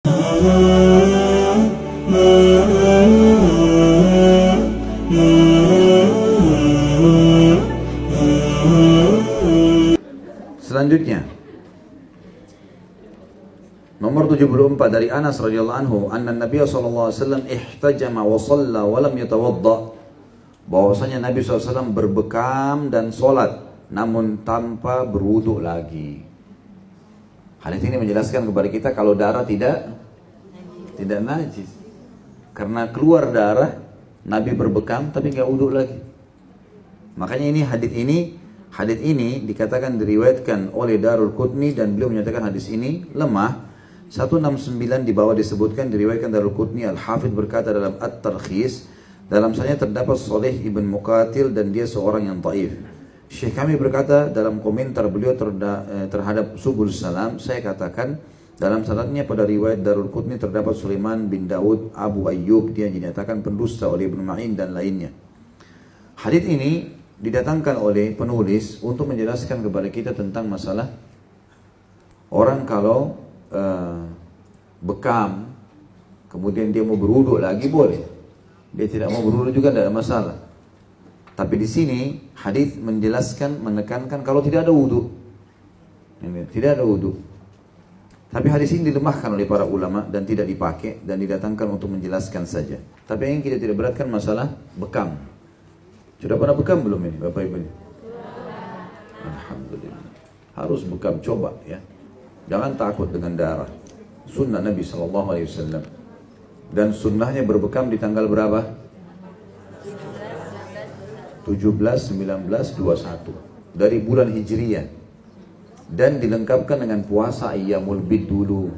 Selanjutnya, nomor 74 dari Anas radhiyallahu anhu, anna Nabi sallallahu alaihi wasallam ihtajama wa shalla wa lam yatawadda. Bahwasanya Nabi SAW berbekam dan sholat namun tanpa berwudu lagi. Hadis ini menjelaskan kepada kita kalau darah tidak najis. Karena keluar darah, Nabi berbekam tapi nggak wudu lagi. Makanya ini hadis ini dikatakan diriwayatkan oleh Darul Qutni dan beliau menyatakan hadis ini lemah. 169 di bawah disebutkan diriwayatkan Darul Qutni. Al-Hafidh berkata dalam At-Tarkhis, dalam sanadnya terdapat Shalih ibn Muqatil dan dia seorang yang dhaif. Syekh kami berkata dalam komentar beliau terhadap Subul Salam, saya katakan dalam sanadnya pada riwayat Darul Qutni terdapat Sulaiman bin Daud Abu Ayyub, dia dinyatakan pendusta oleh Ibnu Ma'in dan lainnya. Hadis ini didatangkan oleh penulis untuk menjelaskan kepada kita tentang masalah orang kalau bekam kemudian dia mau berwudu lagi boleh. Dia tidak mau berwudu juga tidak ada masalah. Tapi di sini hadis menjelaskan, menekankan kalau tidak ada wudu. Tidak ada wudu. Tapi hadis ini dilemahkan oleh para ulama dan tidak dipakai dan didatangkan untuk menjelaskan saja. Tapi yang kita tidak beratkan masalah bekam. Sudah pernah bekam belum ini Bapak Ibu? Alhamdulillah. Harus bekam, coba ya. Jangan takut dengan darah. Sunnah Nabi SAW. Dan sunnahnya berbekam di tanggal berapa? 17, 19, 21 dari bulan Hijriyah. Dan dilengkapkan dengan puasa Ayyamul Bid dulu.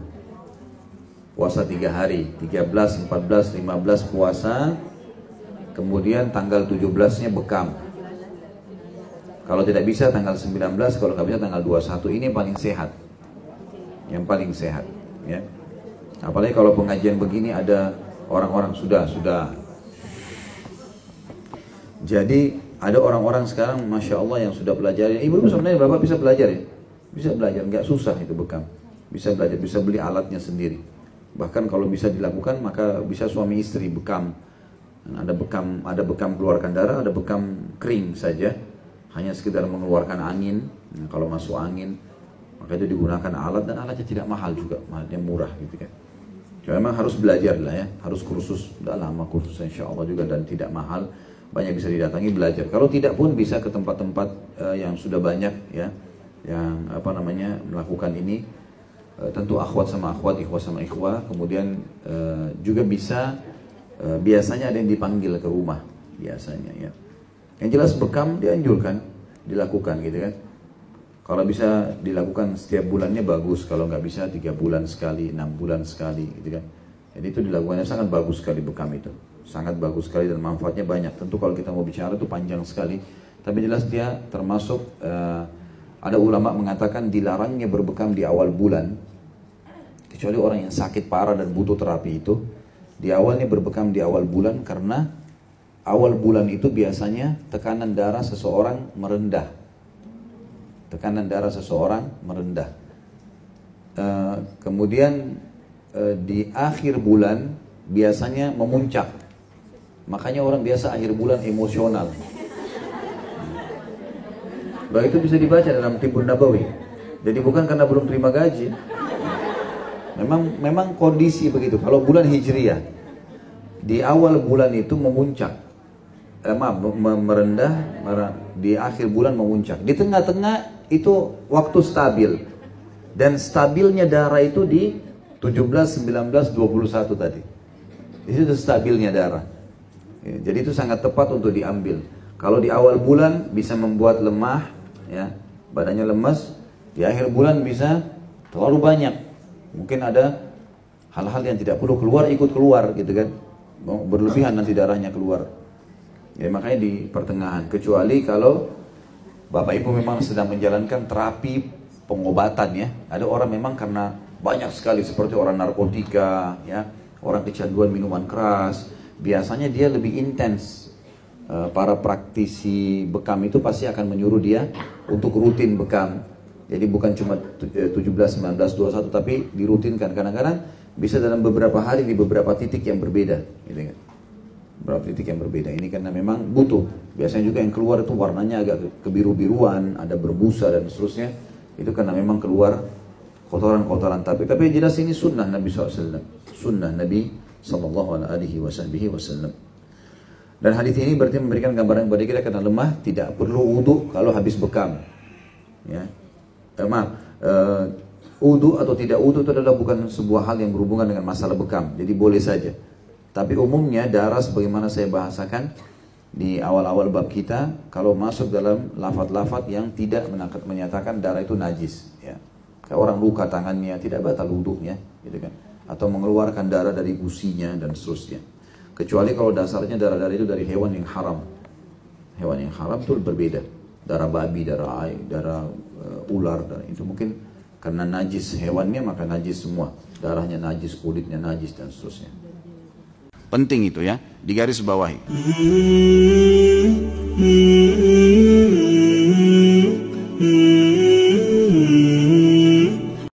Puasa 3 hari, 13, 14, 15 puasa. Kemudian tanggal 17-nya bekam. Kalau tidak bisa tanggal 19, kalau tidak bisa tanggal 21. Ini yang paling sehat. Yang paling sehat, ya. Apalagi kalau pengajian begini ada orang-orang sudah. Jadi ada orang-orang sekarang Masya Allah yang sudah belajar. Ibu sebenarnya Bapak bisa belajar ya. Bisa belajar, nggak susah itu bekam. Bisa belajar, bisa beli alatnya sendiri. Bahkan kalau bisa dilakukan maka bisa suami istri bekam. Ada bekam keluarkan darah, ada bekam kering saja. Hanya sekedar mengeluarkan angin. Nah, kalau masuk angin maka itu digunakan alat dan alatnya tidak mahal juga, alatnya murah gitu kan. Memang harus belajar lah ya, harus kursus, udah lama kursus insya Allah juga dan tidak mahal, banyak bisa didatangi belajar. Kalau tidak pun bisa ke tempat-tempat yang sudah banyak ya, yang melakukan ini. Tentu akhwat sama akhwat, ikhwah sama ikhwah. Kemudian juga bisa biasanya ada yang dipanggil ke rumah biasanya ya. Yang jelas bekam dianjurkan dilakukan gitu kan. Kalau bisa dilakukan setiap bulannya bagus, kalau nggak bisa 3 bulan sekali, 6 bulan sekali, gitu kan. Jadi itu dilakukannya sangat bagus sekali bekam itu, sangat bagus sekali dan manfaatnya banyak. Tentu kalau kita mau bicara itu panjang sekali, tapi jelas dia termasuk ada ulama mengatakan dilarangnya berbekam di awal bulan, kecuali orang yang sakit parah dan butuh terapi itu. Di awalnya berbekam di awal bulan karena awal bulan itu biasanya tekanan darah seseorang merendah. Tekanan darah seseorang merendah. Kemudian di akhir bulan biasanya memuncak. Makanya orang biasa akhir bulan emosional. Bahwa itu bisa dibaca dalam Tibbun Nabawi. Jadi bukan karena belum terima gaji. Memang kondisi begitu. Kalau bulan Hijriyah di awal bulan itu memuncak. Merendah, di akhir bulan memuncak. Di tengah-tengah itu waktu stabil. Dan stabilnya darah itu di 17, 19, 21 tadi. Itu stabilnya darah. Jadi itu sangat tepat untuk diambil. Kalau di awal bulan bisa membuat lemah, ya, badannya lemas. Di akhir bulan bisa terlalu banyak. Mungkin ada hal-hal yang tidak perlu keluar ikut keluar gitu kan. Berlebihan nanti darahnya keluar. Ya makanya di pertengahan. Kecuali kalau Bapak Ibu memang sedang menjalankan terapi pengobatan ya. Ada orang memang karena banyak sekali seperti orang narkotika, ya, orang kecanduan minuman keras. Biasanya dia lebih intens. Para praktisi bekam itu pasti akan menyuruh dia untuk rutin bekam. Jadi bukan cuma 17, 19, 21 tapi dirutinkan. Kadang-kadang bisa dalam beberapa hari di beberapa titik yang berbeda, gitu kan. Beberapa titik yang berbeda. Ini karena memang butuh. Biasanya juga yang keluar itu warnanya agak kebiru-biruan, ada berbusa dan seterusnya. Itu karena memang keluar kotoran-kotoran. Tapi jelas ini sunnah Nabi SAW. Sunnah Nabi SAW. Dan hadis ini berarti memberikan gambaran kepada kita karena lemah tidak perlu wudu kalau habis bekam. Ya. Wudu atau tidak wudu itu adalah bukan sebuah hal yang berhubungan dengan masalah bekam. Jadi boleh saja. Tapi umumnya darah sebagaimana saya bahasakan di awal-awal bab kita, kalau masuk dalam lafaz-lafaz yang tidak menyatakan darah itu najis, ya. Kayak orang luka tangannya tidak batal wudunya, gitu kan? Atau mengeluarkan darah dari gusinya dan seterusnya. Kecuali kalau dasarnya darah-darah itu dari hewan yang haram. Hewan yang haram itu berbeda. Darah babi, darah air, darah ular, darah itu mungkin karena najis hewannya maka najis semua. Darahnya najis, kulitnya najis dan seterusnya. Penting itu ya, digaris bawahi.